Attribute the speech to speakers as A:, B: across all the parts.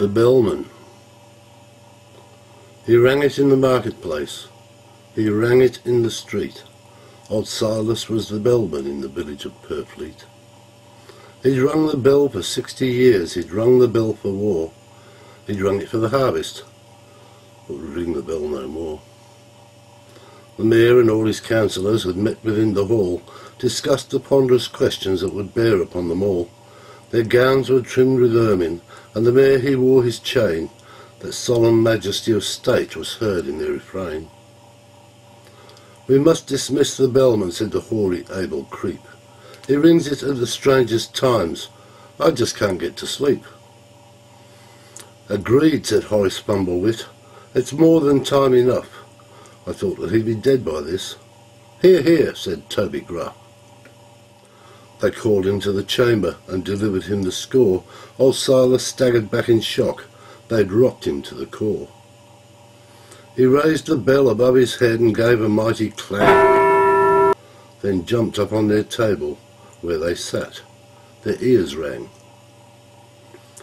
A: The Bellman. He rang it in the marketplace. He rang it in the street. Old Silas was the bellman in the village of Purfleet. He'd rung the bell for 60 years. He'd rung the bell for war. He'd rung it for the harvest, but would ring the bell no more. The mayor and all his councillors had met within the hall, discussed the ponderous questions that would bear upon them all. Their gowns were trimmed with ermine, and the mayor he wore his chain. That solemn majesty of state was heard in their refrain. "We must dismiss the bellman," said the hoary Abel Creep. "He rings it at the strangest times. I just can't get to sleep." "Agreed," said Horace Bumblewit. "It's more than time enough. I thought that he'd be dead by this." "Hear, hear," said Toby Gruff. They called him to the chamber and delivered him the score. Old Silas staggered back in shock. They'd rocked him to the core. He raised the bell above his head and gave a mighty clang, then jumped up on their table where they sat. Their ears rang.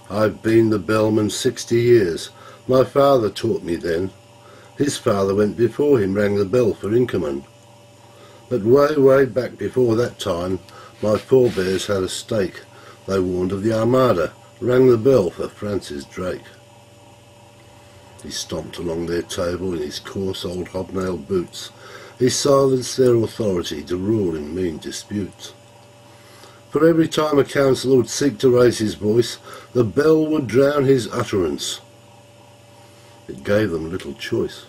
A: "I've been the bellman 60 years. My father taught me then. His father went before him, rang the bell for Inkerman. But way, way back before that time, my forebears had a stake. They warned of the Armada, rang the bell for Francis Drake." He stomped along their table in his coarse old hobnailed boots. He silenced their authority to rule in mean disputes. For every time a councillor would seek to raise his voice, the bell would drown his utterance. It gave them little choice.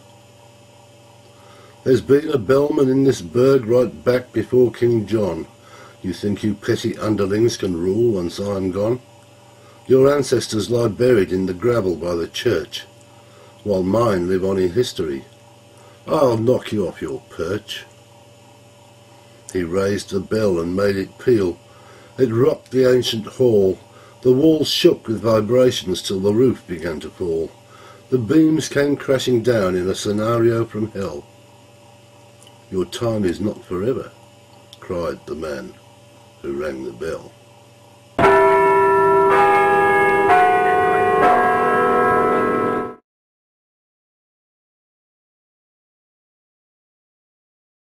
A: "There's been a bellman in this burg right back before King John. You think you petty underlings can rule once I'm gone? Your ancestors lie buried in the gravel by the church, while mine live on in history. I'll knock you off your perch." He raised the bell and made it peal. It rocked the ancient hall. The walls shook with vibrations till the roof began to fall. The beams came crashing down in a scenario from hell. "Your time is not forever," cried the man who rang the bell.